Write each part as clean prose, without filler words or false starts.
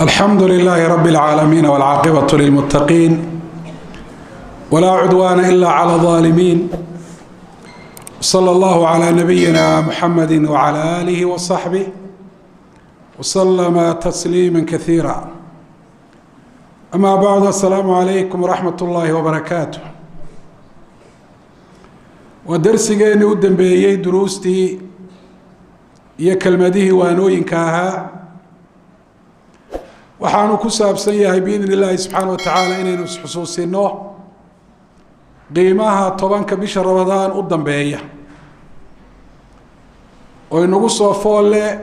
الحمد لله رب العالمين والعاقبة للمتقين ولا عدوان إلا على الظالمين. صلى الله على نبينا محمد وعلى آله وصحبه وسلم تسليما كثيرا. أما بعد، السلام عليكم ورحمة الله وبركاته. ودرسيgeeni u dambeeyay duruustii iyo kelmadihii waanooyinka ahaa waxaanu ku saabsan yahay biidni illaahi subxaana wa tacaala inaynu isxusuusino qiimaha 10 bisha Ramadaan u dambeeya oo inagu soo foolle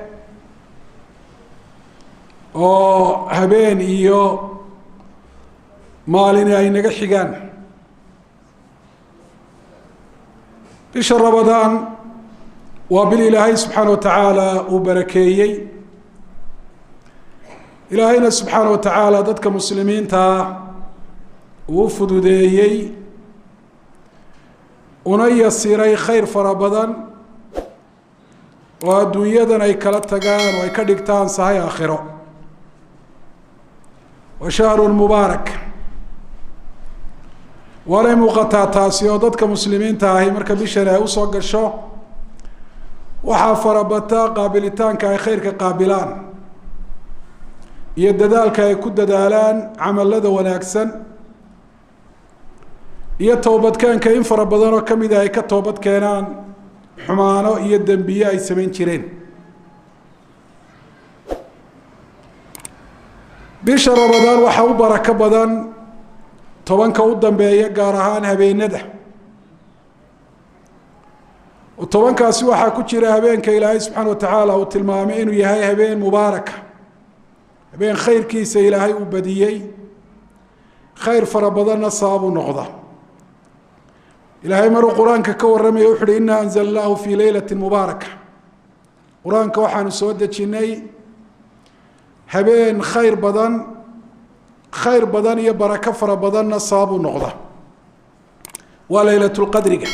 oo habeen iyo maalin ay naga xigaan. bisha Ramadaan waa bil Ilaahay subxaana wa tacaala uu barakeeyey. ilaahayna subxaana wa tacaala dadka muslimiinta uu fududeeyey una yasiray khayr fara badan oo adduunyadan ay kala tagaan oo ay ka dhigtaan sahay aakhiro. wa shahrun mubaarak walay muuqataa taasi oo dadka muslimiinta ahi marka bishan ay usoo gasho waxaa farabataa qaabilitaanka ay khayrka qaabilaan iyo dadaalka ay ku dadaalaan camalada wanaagsan iyo toobadkeenka in fara badan oo kamid ah ay ka toobad keenaan xumaano iyo dambiye ay samayn jireen. bisha Ramadaan waxa u barako badan 10 u dambeeya gaar ahaan habeenada. 10kaasi waxaa ku jira habeenka Ilaahay subxaana wa tacaala uu tilmaamay inuu yahay habeen mubaarak, habeen khayrkiisa Ilaahay uu badiyey, khayr fara badanna sabab u noqda. Ilaahay maruu quraanka ka warramayo wuxuu yidhi inna anzalnaahu fi laylatin mubaaraka. quraanka waxaanu soo dejinay habeen khayr badan iyo barako fara badanna sabab u noqda. waa laylatul qadriga.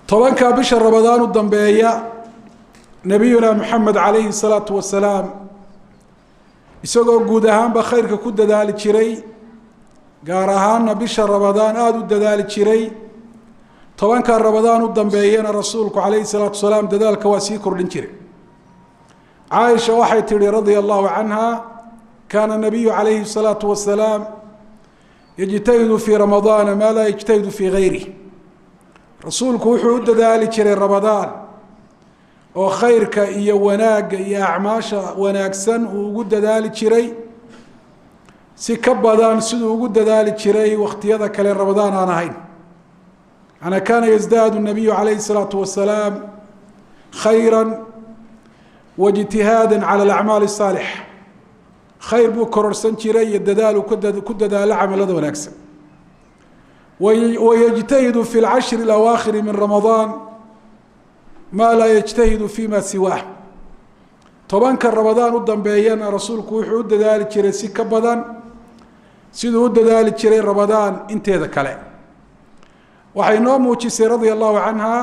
10 bisha Ramadaan u dambeeya nabiyuna Muhammad alayhi salatu wasalaam isagoo guud ahaanba khayrka ku dadaali jiray, gaar ahaan bisha Ramadaan aad u dadaali jiray. 10 Ramadaan u dambeeyana rasuulku alayhi salatu wasalaam dadaalka waa sii kordhin jiray. Aisha waxay tiri radiyallahu anha kana nabiyyu alayhi salatu wasalaam yajtahidu fi Ramadaan ma la yajtahidu fi ghayrihi. rasuulku wuxuu u dadaali jiray Ramadaan oo khayrka iyo wanaaga iyo acmaasha wanaagsan uu ugu dadaali jiray si ka badan sidoo ugu dadaali jiray waqtiyada kale Ramadaan aan ahayn. ana kana yazdaadu an-nabiy alayhi salatu wasalaam khayran wa ijtihadan ala al-a'mal as-salih. khayr buu kororsan jiray iyo dadaal uu ku dadaalo amalada wanaagsan. ويجتهد في العشر الأواخر من رمضان ما لا يجتهد فيما سواه. 10 رمضان الدنبيان رسولك وحود ذلك جري سكبدا سيدو ذلك جري رمضان انت هذا كلام. وحينام وجسي رضي الله عنها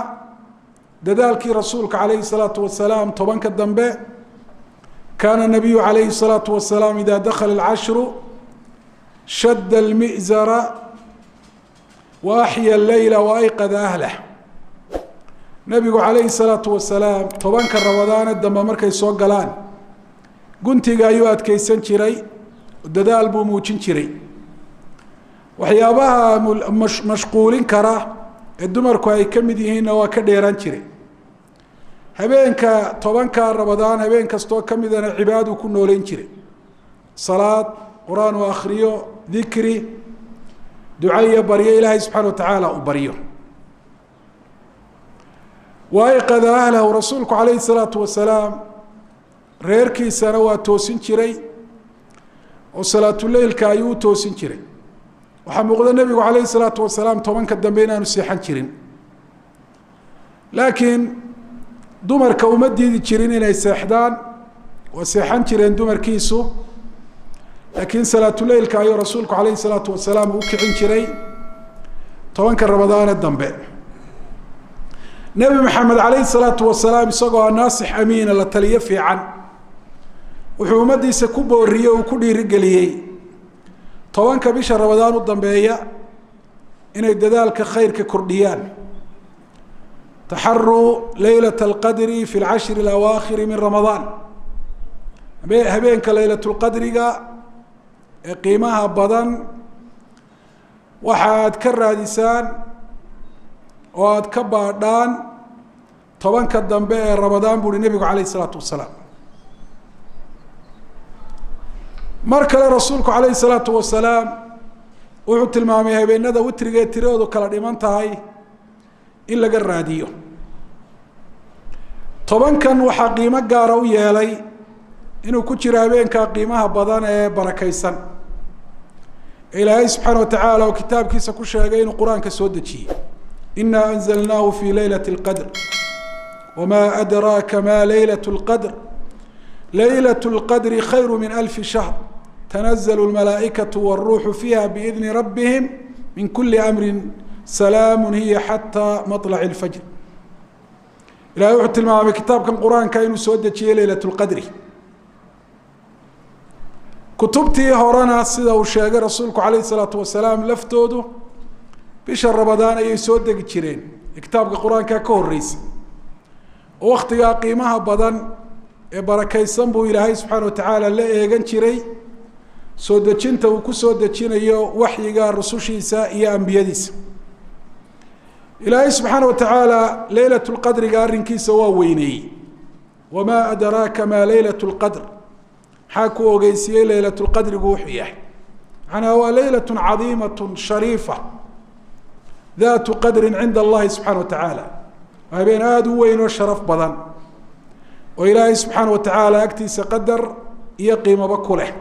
ذلك رسولك عليه الصلاة والسلام 10 الدنبي كان النبي عليه الصلاة والسلام إذا دخل العشر شد المئزر وأحيا الليل وأيقظ أهله. نبي عليه الصلاة والسلام 10 رمضان الدم مركي سو غلان قنتي أيوات كيسان جري وددال بو موجين جري وحيابها مشغولين كرا الدمر كاي كميديهين وا كديران جري. هبينك 10 رمضان هبين كستو كميدنا عبادو ku nooleen jiray, salaad, quraan oo akhriyo, dhikri, دعاء بريه إلهي سبحانه وتعالى وبريه. وأيقظ أهله ورسولك عليه الصلاة والسلام ريركي سنوات توسين شري وصلاة الليل كايو توسين شري. وحمد النبي عليه الصلاة والسلام طبعا كدم بينا نسيحان شرين. لكن دمر كومدي دي شرين إلى السيحدان وسيحان شرين دمر كيسو. لكن صلاة الليل كايو رسولك عليه الصلاة والسلام وكعين شري 10 رمضان الدنبي. نبي محمد عليه الصلاة والسلام يسقى ناصح أمين الله تليفي عن wuxuu ummadiisa ku booriyey oo ku dhiirigeliyey tobanka bisha Ramadaan u dambeeya inay dadaalka khayrka kordhiyaan taharru laylatul qadri fi al-ashr al-awaakhir min Ramadaan habeenka laylatul qadriga ee qiimaha badan waxaad ka raadisaan oo aad ka baadhaan tobanka dambe ee Ramadaan buu Nabigu calayhi salaatu wasalaam mar kale rasuulku calayhi salaatu wasalaam wuxuu tilmaamay habeenada witriga tiradoodu kala dhiman tahay in laga raadiyo tobankan waxa qiimo gaar ah u yeelay inuu ku jiro habeenka qiimaha badan ee barakaysan ilaahay subhanahu wa ta'ala oo kitaabkiisa ku sheegay inuu quraanka soo dejiyay inna anzalnahu fi laylatil qadr wama adraka ma laylatul qadr laylatul qadri khayru min alf shahr تنزل الملائكة والروح فيها بإذن ربهم من كل أمر سلام هي حتى مطلع الفجر إلى وقت الماء كتاب كان قرآن كاين سودة ليلة القدر كتبتي هورانا السيدة والشاقة رسولك عليه الصلاة والسلام لفتوده بشهر رمضان أي سودة كتيرين كتاب القرآن كاكور ريس وقت قيمها بدن بركة يسنبو إلهي سبحانه وتعالى لا يغن تيري soo dejinta uu ku soo dejinayo waxyiga rusushiisa iyo ambiyadiisa ilaahay subhanahu wa ta'ala laylatul qadri gaarinkiisa waa weynay wama adraka ma laylatul qadr haku ogeysiyay laylatul qadri wuxuu yahay ana waa laylatun azimatun sharifa ذات قدر عند الله سبحانه وتعالى وبين aad u weyn oo sharaf badan oo ilaahay subhanahu wa ta'ala agtiisa qadar iyo qiimo ku leh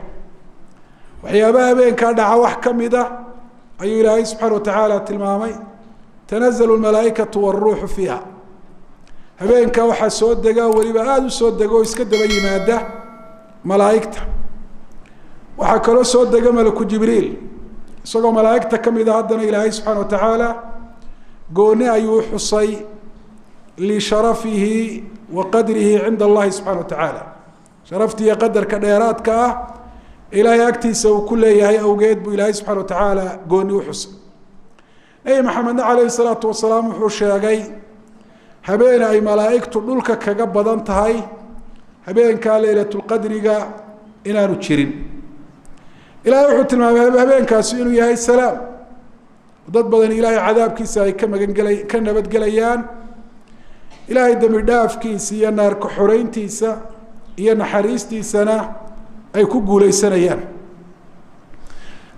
waxyaabaha habeenka dhaca wax kamida ayuu ilaahay subhanahu wa ta'ala tilmaamay tanazzalu al-malaa'ikatu war-ruuhu fiha habeenka waxa soo daga waliba aad u soo dago iska daba yimaada malaa'ikta waxa kale soo daga malaku jibriil isagoo malaa'ikta kamida haddana ilaahay subhanahu wa ta'ala gooni ayuu xusay li sharafihi wa qadrihi 'inda Allah subhanahu wa ta'ala sharaftiya qadarka dheeraadka ah إلهي أكتيس وكل يهي أوجد بإلهي سبحانه وتعالى قوني وحسن أي محمد عليه الصلاة والسلام وحشاقي هبين أي ملائكة دولك كقبضان تهي هبين كاليلة القدر إنا نتشرين إلهي وحوت هبين كاسينو يهي السلام وضد بدن إلهي عذاب كيسا كان نبت قليان إلهي دمر داف كيسي ينار كحورين تيسا ينحريس تيسانا ay ku guuleysanayaan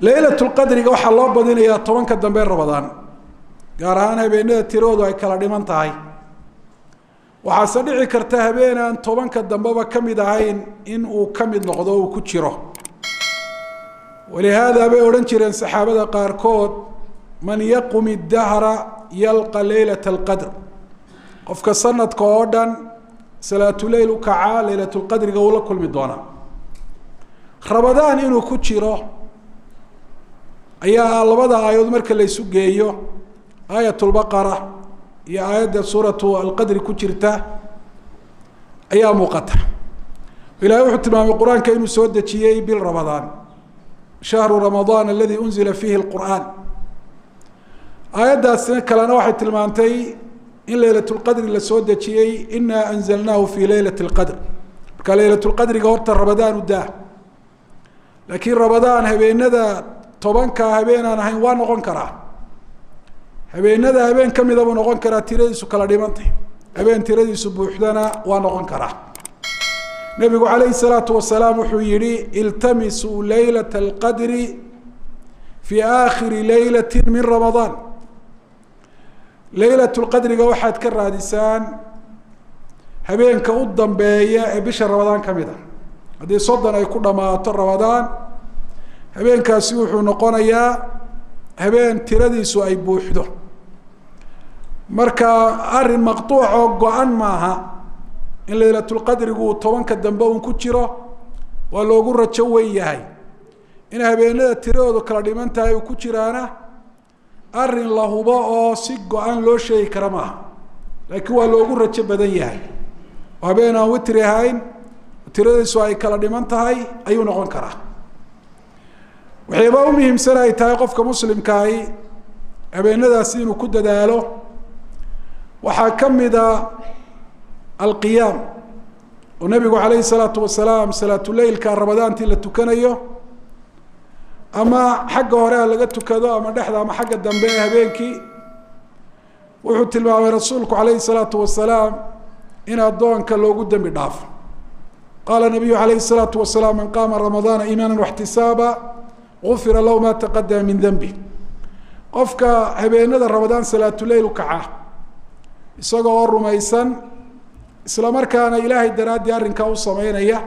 laylatul qadriga waxa loo badinayaa tobanka dambe Ramadaan gaar ahaan habeenada tiroodu ay kala dhiman tahay waxa sadhici karta habeenan tobanka dambeba kamid ahayn in uu kamid noqdo oo ku jiro ولهذا bay oran jireen saxaabada qaar kood man yaqum ad-dahra yalqa laylatul qadr qofka sanadka oo dhan salaatul layl u kaca laylatul qadriga uu la kulmi doona Ramadaan inuu ku jiro ayaa labada aayadood marka la isu geeyo aayatul baqara iyo aayada suuratu al-qadr ku jirta ayaa muuqata ilaahay wuxuu tilmaamay quraanka inuu soo dejiyay bil Ramadaan shahru Ramadaan alladhi unzila fihi al-Qur'an aayadaasna kalena waxay tilmaantay in laylatul qadr la soo dejiyay inna anzalnahu fi laylatil qadr marka laylatul qadriga horta Ramadaan u daa لكن رمضان هبينada tobanka habeenan ahayn waa noqon karaa habeenada habeen kamida uu noqon karaa tiradiisu kala dhimantay habeen tiradiisu buuxdana waa noqon karaa nabigu calayhi salaatu wasalaam wuxuu yiri iltamisu laylatal qadri fi aakhir laylatin min ramadan laylatul qadriga waxaad ka raadisaan habeenka u dambeeya ee bisha Ramadaan kamida hadii soddon ay ku dhamaato Ramadaan habeenkaasi wuxuu noqonayaa habeen tiradiisu ay buuxdo marka arin maqtuuc oo go'an maaha in laylatul qadrigu tobanka dambe uu ku jiro waa loogu rajo weeyahay in habeenada tiradoodu kala dhiman tahay uu ku jiraana arin la hubo oo si go'an loo sheegi kara maaha laakiin waa loogu rajo badan yahay habeen aan witri ahayn tiradiisu ay kala dhiman tahay ayuu noqon karaa. waxayba u muhiimsan ay tahay qofka muslimkaahi habeenadaasi inuu ku dadaalo waxaa ka mida alqiyaam oo nabigu calayhi salaatu wasalaam salaatuleylka ramadaantii la tukanayo ama xagga hore laga tukado ama dhexda ama xagga dambe ee habeenkii wuxuu tilmaamay rasuulku calayhi salaatu wasalaam in addoonka loogu dembi dhaafo. qaala nabiyu calayhi salaatu wasalaam man qaama ramadaana iimaana waxtisaaba gufira lahu ma taqadama min dembi. qofka habeenada ramadaan salaatuleyl u kaca isagoo oo rumaysan isla markaana ilaahay daraaddii arrinkaa u sameynaya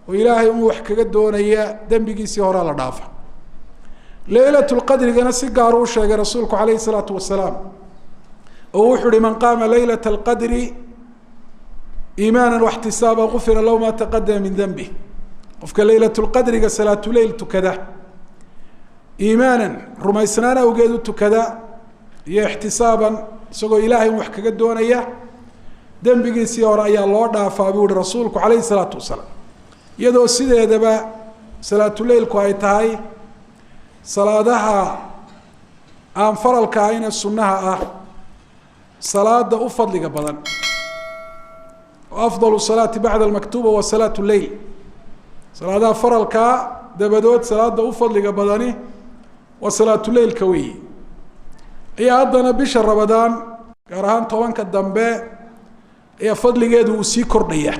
oo ilaahay uu wax kaga doonaya dembigiisii horaa la dhaafa. leylatulqadrigana si gaar u sheegay rasuulku calayhi salaatu wasalaam oo wuxuu uhi man qaama leylata alqadri iimaana waxtisaaba gufira lahu ma taqadama min dembi. qofka leylatulqadriga salaatuleyl tukada iimaanan rumaysnaan awgeed u tukada iyo ixtisaaban isagoo ilaahay wax kaga doonaya dembigiisii hore ayaa loo dhaafaa buu yihi rasuulku calayhi salaatu wasalaam. iyadoo sideedaba salaatuleylku ay tahay salaadaha aan faralka ahayn ee sunnaha ah salaada u fadliga badan. afdalu salaati bacda almaktuuba wa salaatu leyl. salaadaha faralkaa dabadood salaada u fadliga badani waa salaatuleylka weeyi. ayaa haddana bisha ramadaan gaar ahaan 10ka dambe ayaa fadligeedu uu sii kordhaya.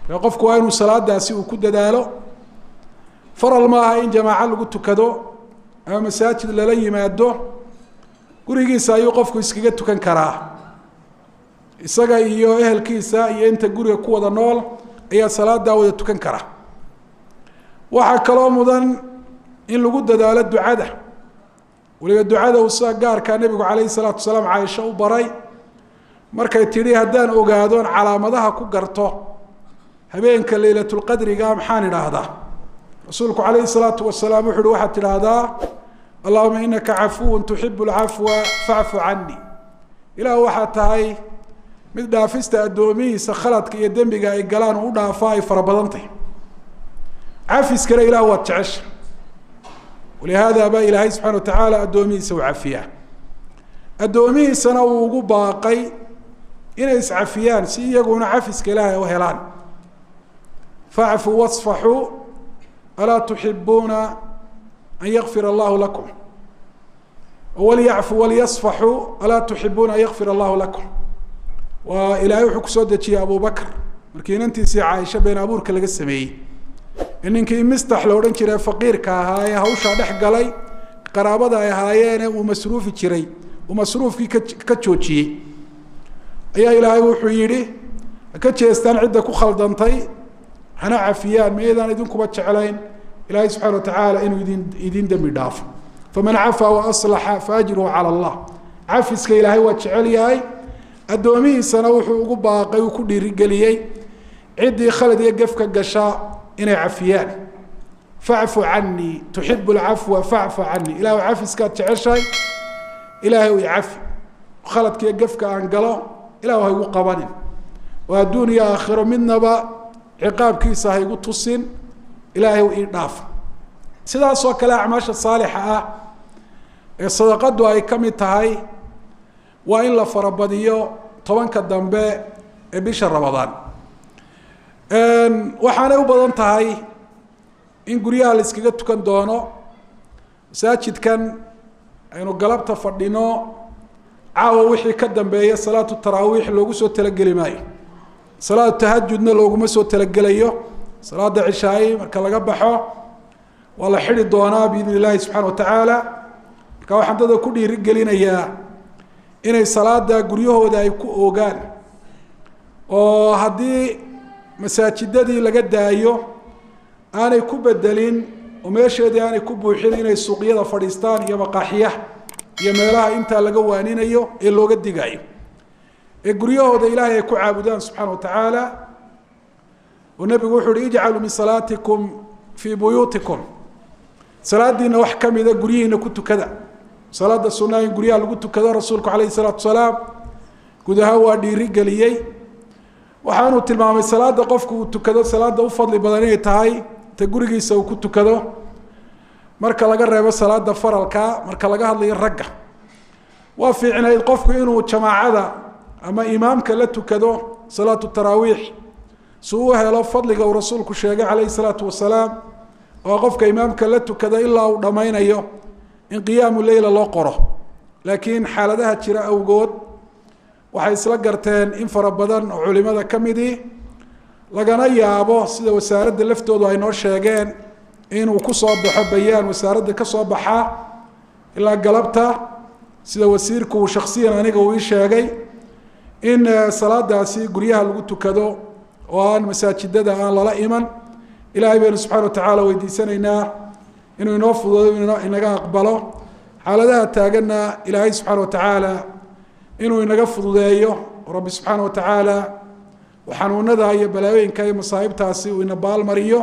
marka qofku waa inuu salaadaasi uu ku dadaalo. faral maaha in jamaaco lagu tukado ama masaajid lala yimaado. gurigiisa ayuu qofku iskaga tukan karaa. isaga iyo ehelkiisa iyo inta guriga ku wada nool ayaa salaadaa wada tukan kara. waxaa kaloo mudan in lagu dadaalo ducada. weliba ducada uu sida gaarkaa nebigu calayhi salaatu wasalaam caaisha u baray markay tidhi haddaan ogaadoon calaamadaha ku garto habeenka leylatulqadriga maxaan idhaahdaa. rasuulku calayhi salaatu wasalaam wuxu uhi waxaad tidhaahdaa allahuma inaka cafuwun tuxibu lcafwa facfu canii. ilaah waxaa tahay mid dhaafista addoomihiisa khaladka iyo dembiga ay galaan u dhaafaa ay fara badan tahay. cafiskana ilaah waad jecesha. walihaada baa ilaahay subxana watacaala addoomihiisa u cafiyaa. addoomihiisana uu ugu baaqay inay iscafiyaan si iyaguna cafiska ilaahay u helaan. facfuu wasfaxuu alaa tuxibuuna an yakfir allahu lakum walyacfuu walyasfaxuu alaa tuxibuuna an yakfir allahu lakum. waa ilaahay wuxuu kusoo dejiyey abu bakr markii inantiisii caaisha been abuurka laga sameeyey. ninkii mistax la odhan jiray faqiirka ahaa ee hawshaa dhex galay qaraabada ay ahaayeene uu masruufi jiray uu masruufkii ka joojiyey ayaa ilaahay wuxuu yidhi ka jeestaan cidda ku khaldantay hana cafiyaan meedaan idinkuba jeclayn ilaahay subxaana watacaala inuu idin dembi dhaafo. faman cafaa wa aslaxa faajruhu cala allah. cafiska ilaahay waa jecel yahay. addoomihiisana wuxuu ugu baaqay uu ku dhiirigeliyey ciddii khalad iyo gefka gashaa inay cafiyaan. facfu canii tuxibu lcafwa facfu canii. ilahu cafiskaad jeceshahay ilaahay u icafi. khaladkiiyo gefka aan galo ilahu ha igu qabanin oo adduun iyo aakhiro midnaba ciqaabkiisa ha igu tusin ilaahay u ii dhaaf. sidaasoo kale acmaasha saalixa ah ee sadaqadu ay ka mid tahay waa in la farabadiyo 10ka dambe ee bisha ramadaan. waxaanay u badan tahay in guryaha la iskaga tukan doono. masaajidkan aynu galabta fadhino caawa wixii ka dambeeya salaatu taraawiix loogu soo talageli maayo. salaatu tahajudna looguma soo talagelayo. salaada cishaa'i marka laga baxo waa la xidhi doonaa biidni illaahi subxaana watacaala. marka waxaan dadka ku dhiirigelinayaa inay salaada guryahooda ay ku oogaan oo haddii masaajidadii laga daayo aanay ku bedelin oo meesheedii aanay ku buuxin inay suuqyada fadhiistaan iyo maqaaxiya iyo meelaha intaa laga waaninayo ee looga digayo ee guryahooda ilaahay ay ku caabudaan subxaana watacaala. oo nebigu wuxuu uhi ijcaluu min salaatikum fii buyuutikum. salaadiina wax ka mida guryihiina ku tukada. salaada sunnaha in guryaha lagu tukado rasuulku calayhi salaatu wasalaam guud ahaan waa dhiirigeliyey. waxaanu tilmaamay salaada qofku uu tukado salaada u fadli badan inay tahay ta gurigiisa uu ku tukado marka laga reebo salaada faralka marka laga hadlayo ragga waa fiicnayd qofku inuu jamaacada ama imaamka la tukado salaatu taraawiix suu helo fadliga uu rasuulku sheegay calayhi salaatu wasalaam oo qofka imaamka la tukada ilaa uu dhammaynayo in qiyaamu leyla loo qoro laakiin xaaladaha jira awgood waxay isla garteen in fara badan oo culimada ka midii lagana yaabo sida wasaaradda laftoodu ay noo sheegeen inuu ku soo baxo bayaan wasaaradda ka soo baxa ilaa galabta sida wasiirku uu shakhsiyan aniga uu ii sheegay in salaadaasi guryaha lagu tukado oo aan masaajidada aan lala iman ilaahay baynu subxaana watacaala weydiisanaynaa inuu inoo fududo inaga aqbalo xaaladaha taaganna ilaahay subxaana watacaala inuu inaga fududeeyo rabbi subxaana watacaala xanuunada iyo balaayooyinka iyo masaa'ibtaasi uu ina baalmariyo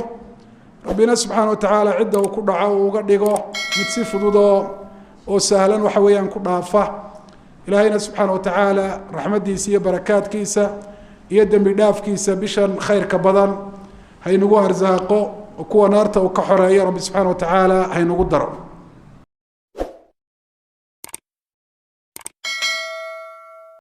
rabbina subxaana watacaala cidda uu ku dhaco uu uga dhigo mid si fudud oo sahlan waxa weeyaan ku dhaafa ilaahayna subxaana watacaala raxmadiisa iyo barakaadkiisa iyo dembi dhaafkiisa bishan khayrka badan haynagu arsaaqo oo kuwa naarta uu ka xoreeyo rabbi subxaana watacaala haynagu daro